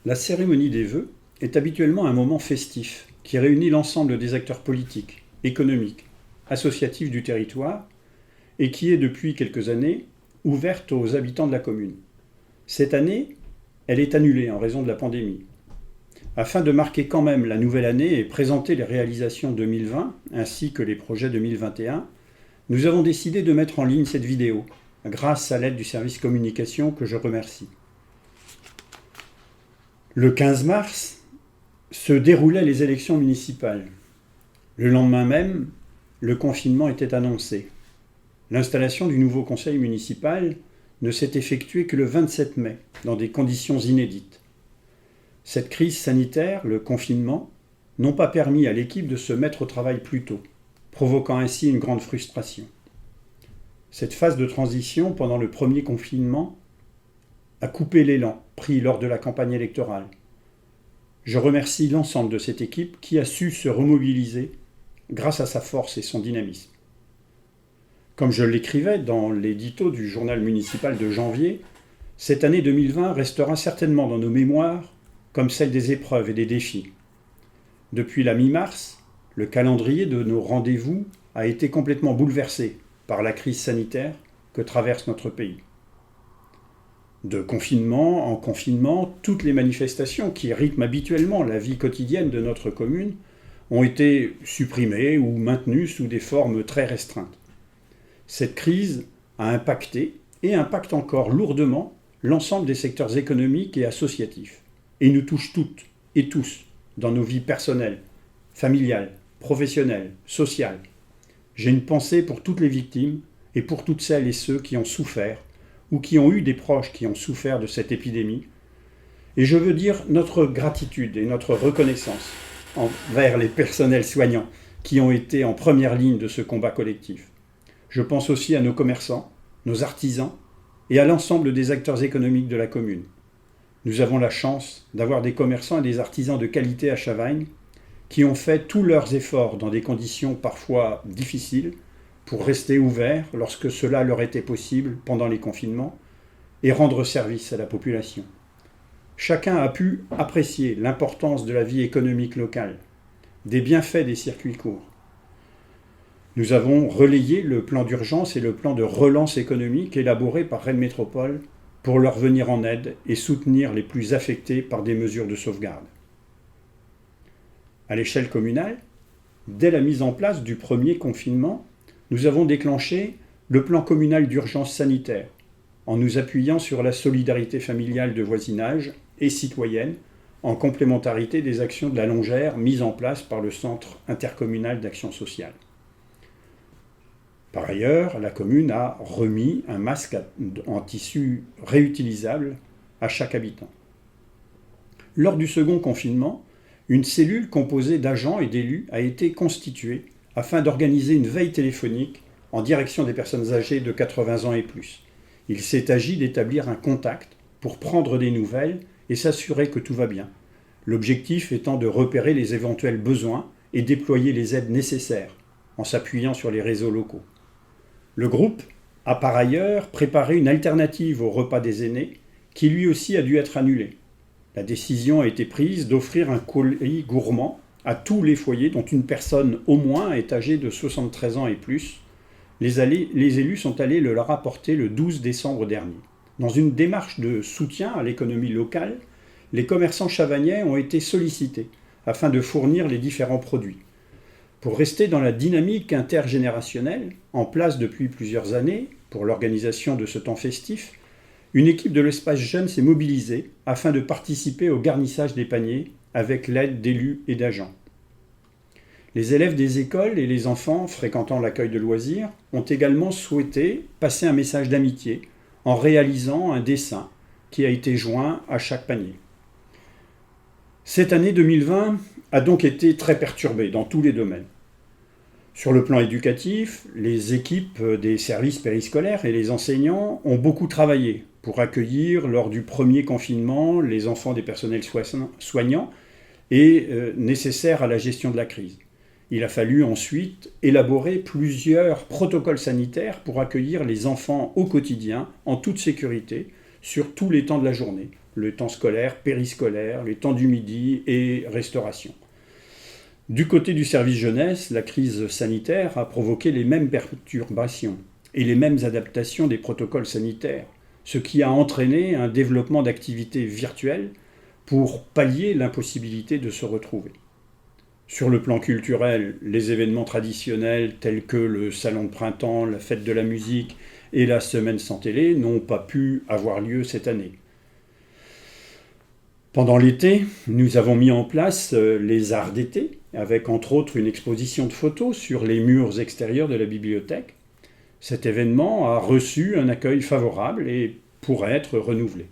La cérémonie des vœux est habituellement un moment festif qui réunit l'ensemble des acteurs politiques, économiques, associatifs du territoire et qui est depuis quelques années ouverte aux habitants de la commune. Cette année, elle est annulée en raison de la pandémie. Afin de marquer quand même la nouvelle année et présenter les réalisations 2020 ainsi que les projets 2021, nous avons décidé de mettre en ligne cette vidéo grâce à l'aide du service communication que je remercie. Le 15 mars se déroulaient les élections municipales. Le lendemain même, le confinement était annoncé. L'installation du nouveau conseil municipal ne s'est effectuée que le 27 mai, dans des conditions inédites. Cette crise sanitaire, le confinement, n'ont pas permis à l'équipe de se mettre au travail plus tôt, provoquant ainsi une grande frustration. Cette phase de transition pendant le premier confinement a coupé l'élan pris lors de la campagne électorale. Je remercie l'ensemble de cette équipe qui a su se remobiliser grâce à sa force et son dynamisme. Comme je l'écrivais dans l'édito du journal municipal de janvier, cette année 2020 restera certainement dans nos mémoires comme celle des épreuves et des défis. Depuis la mi-mars, le calendrier de nos rendez-vous a été complètement bouleversé par la crise sanitaire que traverse notre pays. De confinement en confinement, toutes les manifestations qui rythment habituellement la vie quotidienne de notre commune ont été supprimées ou maintenues sous des formes très restreintes. Cette crise a impacté et impacte encore lourdement l'ensemble des secteurs économiques et associatifs et nous touche toutes et tous dans nos vies personnelles, familiales, professionnelles, sociales. J'ai une pensée pour toutes les victimes et pour toutes celles et ceux qui ont souffert ou qui ont eu des proches qui ont souffert de cette épidémie. Et je veux dire notre gratitude et notre reconnaissance envers les personnels soignants qui ont été en première ligne de ce combat collectif. Je pense aussi à nos commerçants, nos artisans et à l'ensemble des acteurs économiques de la commune. Nous avons la chance d'avoir des commerçants et des artisans de qualité à Chavagne qui ont fait tous leurs efforts dans des conditions parfois difficiles pour rester ouverts lorsque cela leur était possible pendant les confinements et rendre service à la population. Chacun a pu apprécier l'importance de la vie économique locale, des bienfaits des circuits courts. Nous avons relayé le plan d'urgence et le plan de relance économique élaboré par Rennes Métropole pour leur venir en aide et soutenir les plus affectés par des mesures de sauvegarde. À l'échelle communale, dès la mise en place du premier confinement, nous avons déclenché le plan communal d'urgence sanitaire en nous appuyant sur la solidarité familiale de voisinage et citoyenne en complémentarité des actions de la Longère mises en place par le Centre intercommunal d'action sociale. Par ailleurs, la commune a remis un masque en tissu réutilisable à chaque habitant. Lors du second confinement, une cellule composée d'agents et d'élus a été constituée afin d'organiser une veille téléphonique en direction des personnes âgées de 80 ans et plus. Il s'est agi d'établir un contact pour prendre des nouvelles et s'assurer que tout va bien. L'objectif étant de repérer les éventuels besoins et déployer les aides nécessaires en s'appuyant sur les réseaux locaux. Le groupe a par ailleurs préparé une alternative au repas des aînés qui lui aussi a dû être annulé. La décision a été prise d'offrir un colis gourmand à tous les foyers dont une personne au moins est âgée de 73 ans et plus. Les élus sont allés le leur apporter le 12 décembre dernier. Dans une démarche de soutien à l'économie locale, les commerçants chavagnais ont été sollicités afin de fournir les différents produits. Pour rester dans la dynamique intergénérationnelle, en place depuis plusieurs années pour l'organisation de ce temps festif, une équipe de l'espace jeune s'est mobilisée afin de participer au garnissage des paniers avec l'aide d'élus et d'agents. Les élèves des écoles et les enfants fréquentant l'accueil de loisirs ont également souhaité passer un message d'amitié en réalisant un dessin qui a été joint à chaque panier. Cette année 2020 a donc été très perturbée dans tous les domaines. Sur le plan éducatif, les équipes des services périscolaires et les enseignants ont beaucoup travaillé pour accueillir lors du premier confinement les enfants des personnels soignants et nécessaires à la gestion de la crise. Il a fallu ensuite élaborer plusieurs protocoles sanitaires pour accueillir les enfants au quotidien, en toute sécurité, sur tous les temps de la journée, le temps scolaire, périscolaire, les temps du midi et restauration. Du côté du service jeunesse, la crise sanitaire a provoqué les mêmes perturbations et les mêmes adaptations des protocoles sanitaires, ce qui a entraîné un développement d'activités virtuelles pour pallier l'impossibilité de se retrouver. Sur le plan culturel, les événements traditionnels tels que le salon de printemps, la fête de la musique et la semaine sans télé n'ont pas pu avoir lieu cette année. Pendant l'été, nous avons mis en place les arts d'été, avec entre autres une exposition de photos sur les murs extérieurs de la bibliothèque. Cet événement a reçu un accueil favorable et pourrait être renouvelé.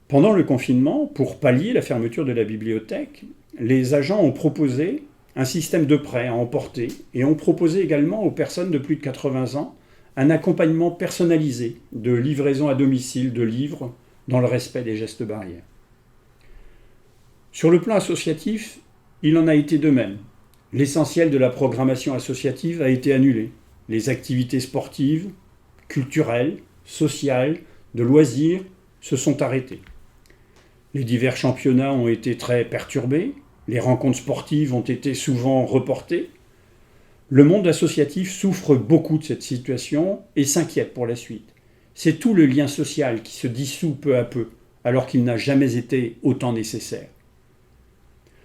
Pendant le confinement, pour pallier la fermeture de la bibliothèque, les agents ont proposé un système de prêt à emporter et ont proposé également aux personnes de plus de 80 ans un accompagnement personnalisé de livraison à domicile de livres dans le respect des gestes barrières. Sur le plan associatif, il en a été de même. L'essentiel de la programmation associative a été annulé. Les activités sportives, culturelles, sociales, de loisirs se sont arrêtées. Les divers championnats ont été très perturbés, les rencontres sportives ont été souvent reportées. Le monde associatif souffre beaucoup de cette situation et s'inquiète pour la suite. C'est tout le lien social qui se dissout peu à peu, alors qu'il n'a jamais été autant nécessaire.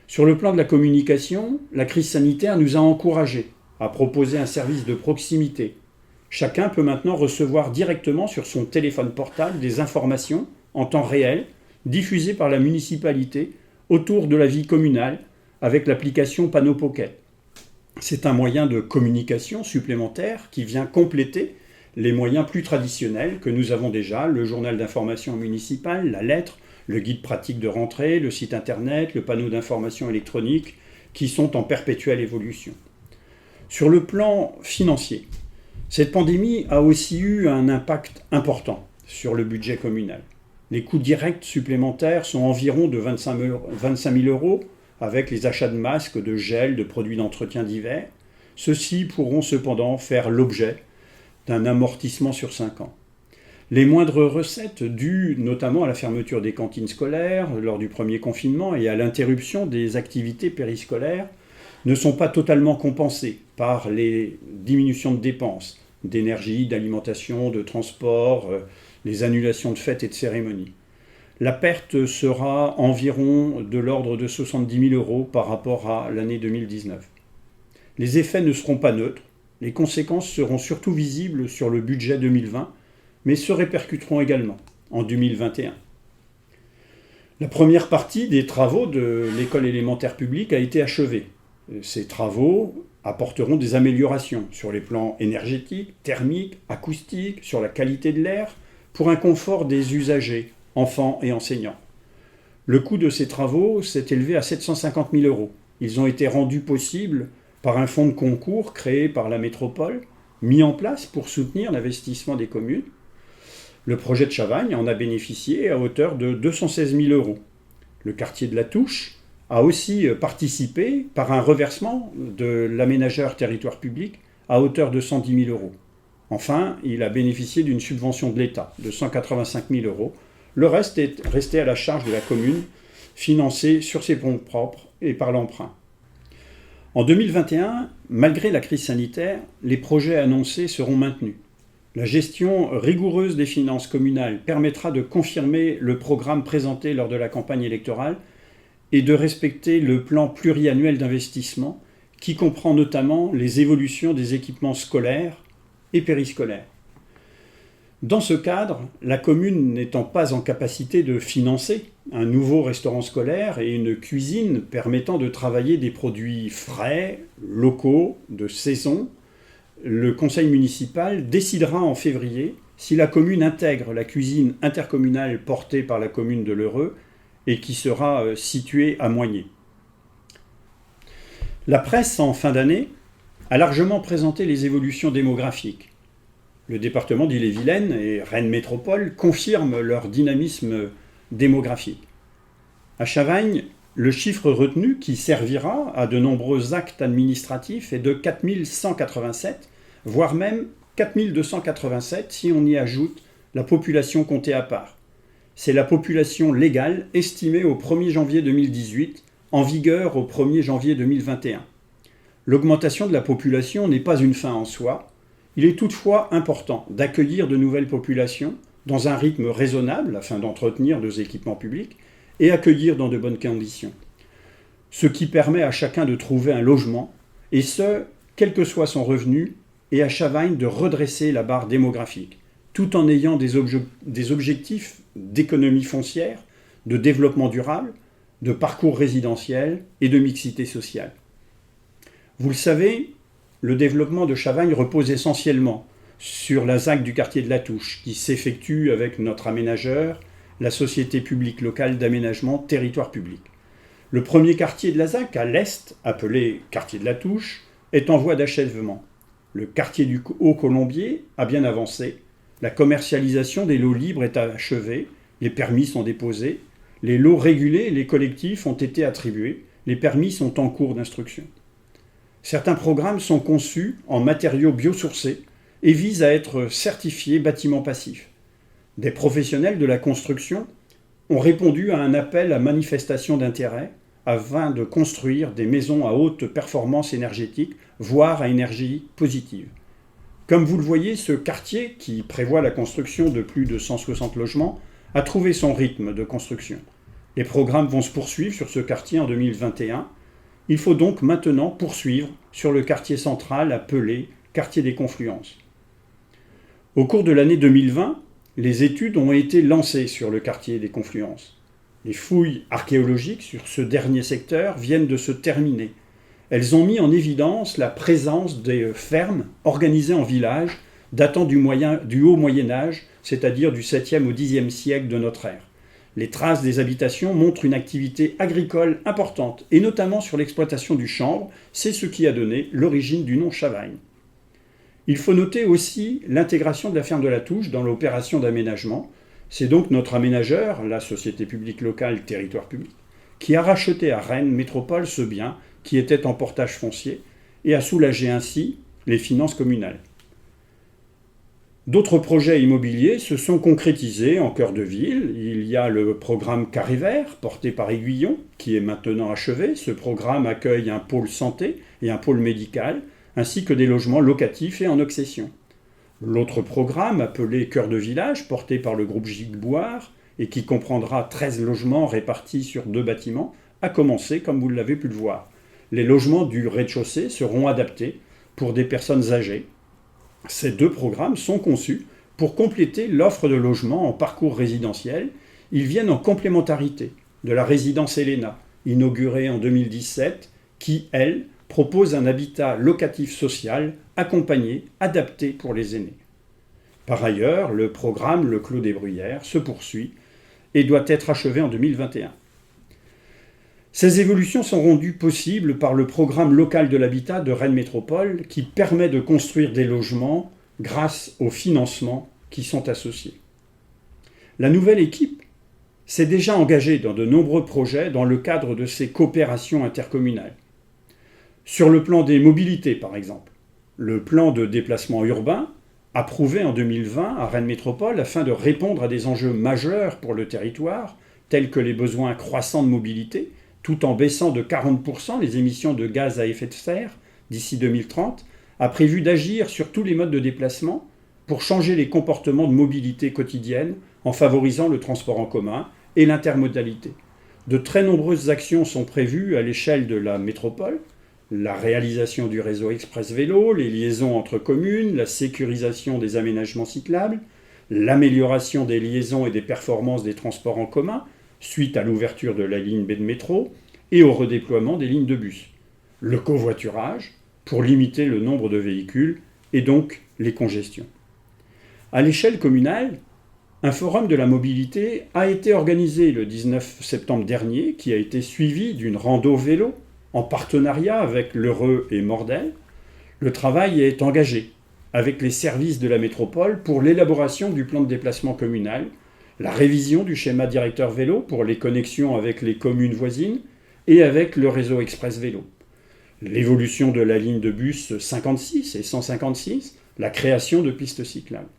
Sur le plan de la communication, la crise sanitaire nous a encouragés à proposer un service de proximité. Chacun peut maintenant recevoir directement sur son téléphone portable des informations en temps réel, diffusées par la municipalité autour de la vie communale avec l'application Panneau Pocket. C'est un moyen de communication supplémentaire qui vient compléter les moyens plus traditionnels que nous avons déjà, le journal d'information municipal, la lettre, le guide pratique de rentrée, le site internet, le panneau d'information électronique, qui sont en perpétuelle évolution. Sur le plan financier, cette pandémie a aussi eu un impact important sur le budget communal. Les coûts directs supplémentaires sont environ de 25 000 euros avec les achats de masques, de gel, de produits d'entretien divers. Ceux-ci pourront cependant faire l'objet d'un amortissement sur 5 ans. Les moindres recettes dues notamment à la fermeture des cantines scolaires lors du premier confinement et à l'interruption des activités périscolaires ne sont pas totalement compensées par les diminutions de dépenses, d'énergie, d'alimentation, de transport, les annulations de fêtes et de cérémonies. La perte sera environ de l'ordre de 70 000 euros par rapport à l'année 2019. Les effets ne seront pas neutres, les conséquences seront surtout visibles sur le budget 2020, mais se répercuteront également en 2021. La première partie des travaux de l'école élémentaire publique a été achevée. Ces travaux apporteront des améliorations sur les plans énergétiques, thermiques, acoustiques, sur la qualité de l'air, pour un confort des usagers, enfants et enseignants. Le coût de ces travaux s'est élevé à 750 000 euros. Ils ont été rendus possibles par un fonds de concours créé par la métropole, mis en place pour soutenir l'investissement des communes. Le projet de Chavagne en a bénéficié à hauteur de 216 000 euros. Le quartier de la Touche a aussi participé par un reversement de l'aménageur territoire public à hauteur de 110 000 euros. Enfin, il a bénéficié d'une subvention de l'État de 185 000 euros. Le reste est resté à la charge de la commune, financé sur ses fonds propres et par l'emprunt. En 2021, malgré la crise sanitaire, les projets annoncés seront maintenus. La gestion rigoureuse des finances communales permettra de confirmer le programme présenté lors de la campagne électorale et de respecter le plan pluriannuel d'investissement qui comprend notamment les évolutions des équipements scolaires et périscolaires. Dans ce cadre, la commune n'étant pas en capacité de financer un nouveau restaurant scolaire et une cuisine permettant de travailler des produits frais, locaux, de saison, le conseil municipal décidera en février si la commune intègre la cuisine intercommunale portée par la commune de L'Heureux et qui sera située à Moigné. La presse, en fin d'année, a largement présenté les évolutions démographiques. Le département d'Ille-et-Vilaine et Rennes Métropole confirment leur dynamisme démographique. À Chavagne, le chiffre retenu, qui servira à de nombreux actes administratifs, est de 4 187, voire même 4 287 si on y ajoute la population comptée à part. c'est la population légale estimée au 1er janvier 2018, en vigueur au 1er janvier 2021. L'augmentation de la population n'est pas une fin en soi. Il est toutefois important d'accueillir de nouvelles populations dans un rythme raisonnable afin d'entretenir nos équipements publics et accueillir dans de bonnes conditions. Ce qui permet à chacun de trouver un logement, et ce, quel que soit son revenu, et à Chavagne de redresser la barre démographique, tout en ayant des objectifs d'économie foncière, de développement durable, de parcours résidentiel et de mixité sociale. Vous le savez, le développement de Chavagne repose essentiellement sur la ZAC du quartier de la Touche, qui s'effectue avec notre aménageur, la Société publique locale d'aménagement Territoire public. Le premier quartier de la ZAC, à l'est, appelé quartier de la Touche, est en voie d'achèvement. Le quartier du Haut-Colombier a bien avancé. La commercialisation des lots libres est achevée, les permis sont déposés, les lots régulés et les collectifs ont été attribués, les permis sont en cours d'instruction. Certains programmes sont conçus en matériaux biosourcés et visent à être certifiés bâtiments passifs. Des professionnels de la construction ont répondu à un appel à manifestation d'intérêt afin de construire des maisons à haute performance énergétique, voire à énergie positive. Comme vous le voyez, ce quartier, qui prévoit la construction de plus de 160 logements, a trouvé son rythme de construction. Les programmes vont se poursuivre sur ce quartier en 2021. Il faut donc maintenant poursuivre sur le quartier central appelé quartier des Confluences. Au cours de l'année 2020, les études ont été lancées sur le quartier des Confluences. Les fouilles archéologiques sur ce dernier secteur viennent de se terminer. Elles ont mis en évidence la présence des fermes organisées en villages datant du haut Moyen-Âge, c'est-à-dire du 7e au 10e siècle de notre ère. Les traces des habitations montrent une activité agricole importante, et notamment sur l'exploitation du chanvre, c'est ce qui a donné l'origine du nom Chavagne. Il faut noter aussi l'intégration de la ferme de la Touche dans l'opération d'aménagement. C'est donc notre aménageur, la Société publique locale Territoire public, qui a racheté à Rennes Métropole ce bien qui était en portage foncier et a soulagé ainsi les finances communales. D'autres projets immobiliers se sont concrétisés en cœur de ville. Il y a le programme Carré Vert, porté par Aiguillon, qui est maintenant achevé. Ce programme accueille un pôle santé et un pôle médical, ainsi que des logements locatifs et en accession. L'autre programme, appelé Cœur de village, porté par le groupe Gilles-Boire, et qui comprendra 13 logements répartis sur 2 bâtiments, a commencé, comme vous l'avez pu le voir. Les logements du rez-de-chaussée seront adaptés pour des personnes âgées. Ces 2 programmes sont conçus pour compléter l'offre de logements en parcours résidentiel. Ils viennent en complémentarité de la résidence Elena, inaugurée en 2017, qui, elle, propose un habitat locatif social accompagné, adapté pour les aînés. Par ailleurs, le programme Le Clos des Bruyères se poursuit et doit être achevé en 2021. Ces évolutions sont rendues possibles par le programme local de l'habitat de Rennes Métropole qui permet de construire des logements grâce aux financements qui sont associés. La nouvelle équipe s'est déjà engagée dans de nombreux projets dans le cadre de ces coopérations intercommunales. Sur le plan des mobilités, par exemple, le plan de déplacement urbain, approuvé en 2020 à Rennes Métropole afin de répondre à des enjeux majeurs pour le territoire, tels que les besoins croissants de mobilité, tout en baissant de 40% les émissions de gaz à effet de serre d'ici 2030, a prévu d'agir sur tous les modes de déplacement pour changer les comportements de mobilité quotidienne en favorisant le transport en commun et l'intermodalité. De très nombreuses actions sont prévues à l'échelle de la métropole, la réalisation du réseau express vélo, les liaisons entre communes, la sécurisation des aménagements cyclables, l'amélioration des liaisons et des performances des transports en commun, suite à l'ouverture de la ligne B de métro et au redéploiement des lignes de bus. Le covoiturage, pour limiter le nombre de véhicules et donc les congestions. À l'échelle communale, un forum de la mobilité a été organisé le 19 septembre dernier, qui a été suivi d'une rando vélo en partenariat avec l'Heureux et Mordel. Le travail est engagé avec les services de la métropole pour l'élaboration du plan de déplacement communal, la révision du schéma directeur vélo pour les connexions avec les communes voisines et avec le réseau express vélo, l'évolution de la ligne de bus 56 et 156, la création de pistes cyclables.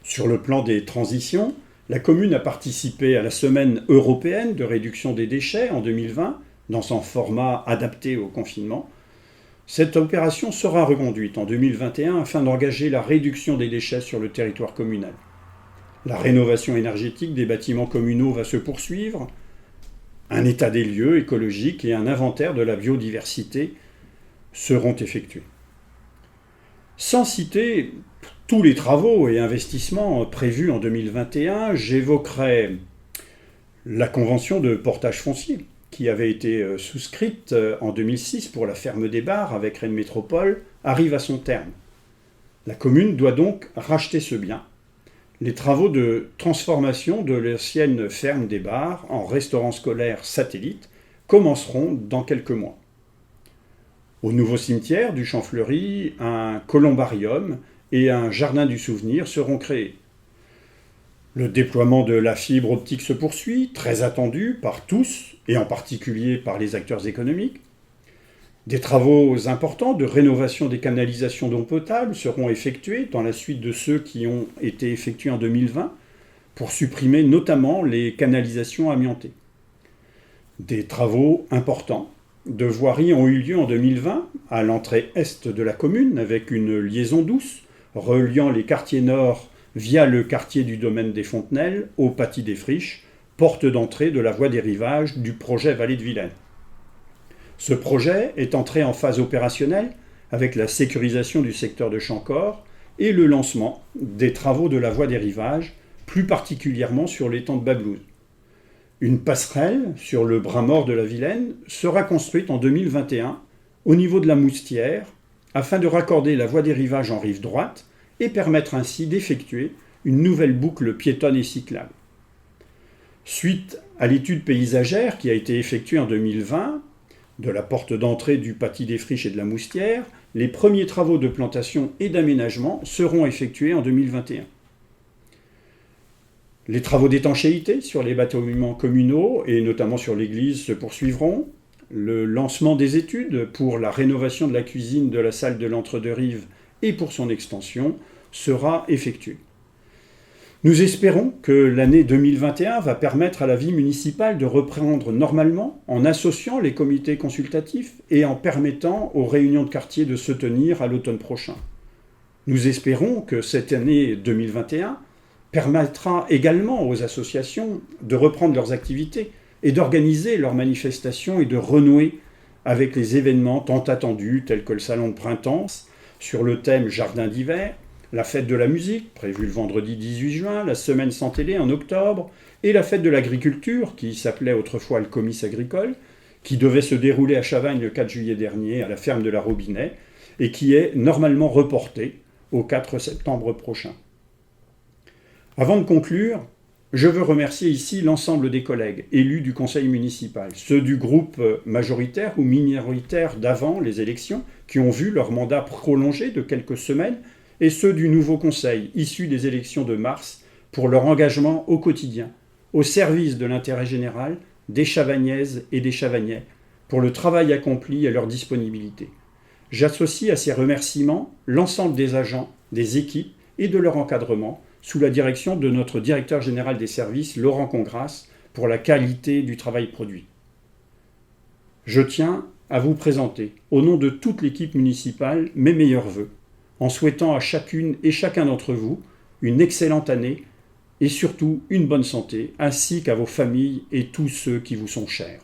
Sur le plan des transitions, La commune a participé à la semaine européenne de réduction des déchets en 2020, dans son format adapté au confinement. Cette opération sera reconduite en 2021 afin d'engager la réduction des déchets sur le territoire communal. La rénovation énergétique des bâtiments communaux va se poursuivre. Un état des lieux écologiques et un inventaire de la biodiversité seront effectués. Sans citer tous les travaux et investissements prévus en 2021, j'évoquerai la convention de portage foncier qui avait été souscrite en 2006 pour la ferme des Bars avec Rennes Métropole arrive à son terme. La commune doit donc racheter ce bien. Les travaux de transformation de l'ancienne ferme des Bars en restaurant scolaire satellite commenceront dans quelques mois. Au nouveau cimetière du Champ-Fleury, un columbarium et un jardin du souvenir seront créés. Le déploiement de la fibre optique se poursuit, très attendu par tous, et en particulier par les acteurs économiques. Des travaux importants de rénovation des canalisations d'eau potable seront effectués dans la suite de ceux qui ont été effectués en 2020 pour supprimer notamment les canalisations amiantées. Des travaux importants de voirie ont eu lieu en 2020 à l'entrée est de la commune avec une liaison douce reliant les quartiers nord via le quartier du domaine des Fontenelles au Paty des Friches, porte d'entrée de la voie des rivages du projet Vallée de Vilaine. Ce projet est entré en phase opérationnelle avec la sécurisation du secteur de Chancor et le lancement des travaux de la voie des rivages, plus particulièrement sur l'étang de Bablouze. Une passerelle sur le bras mort de la Vilaine sera construite en 2021 au niveau de la Moustière afin de raccorder la voie des rivages en rive droite et permettre ainsi d'effectuer une nouvelle boucle piétonne et cyclable. Suite à l'étude paysagère qui a été effectuée en 2020, de la porte d'entrée du Paty des Friches et de la Moustière, les premiers travaux de plantation et d'aménagement seront effectués en 2021. Les travaux d'étanchéité sur les bâtiments communaux et notamment sur l'église se poursuivront. Le lancement des études pour la rénovation de la cuisine de la salle de l'Entre-deux-Rives et pour son extension sera effectué. Nous espérons que l'année 2021 va permettre à la vie municipale de reprendre normalement en associant les comités consultatifs et en permettant aux réunions de quartier de se tenir à l'automne prochain. Nous espérons que cette année 2021 permettra également aux associations de reprendre leurs activités et d'organiser leurs manifestations et de renouer avec les événements tant attendus tels que le salon de printemps sur le thème Jardin d'hiver, la fête de la musique, prévue le vendredi 18 juin, la semaine sans télé en octobre, et la fête de l'agriculture, qui s'appelait autrefois le Comice agricole, qui devait se dérouler à Chavagne le 4 juillet dernier à la ferme de la Robinet, et qui est normalement reportée au 4 septembre prochain. Avant de conclure, je veux remercier ici l'ensemble des collègues élus du conseil municipal, ceux du groupe majoritaire ou minoritaire d'avant les élections, qui ont vu leur mandat prolongé de quelques semaines, et ceux du nouveau conseil, issus des élections de mars, pour leur engagement au quotidien, au service de l'intérêt général, des Chavagnaises et des Chavagnais, pour le travail accompli et leur disponibilité. J'associe à ces remerciements l'ensemble des agents, des équipes et de leur encadrement, sous la direction de notre directeur général des services, Laurent Congras, pour la qualité du travail produit. Je tiens à vous présenter, au nom de toute l'équipe municipale, mes meilleurs vœux, en souhaitant à chacune et chacun d'entre vous une excellente année et surtout une bonne santé, ainsi qu'à vos familles et tous ceux qui vous sont chers.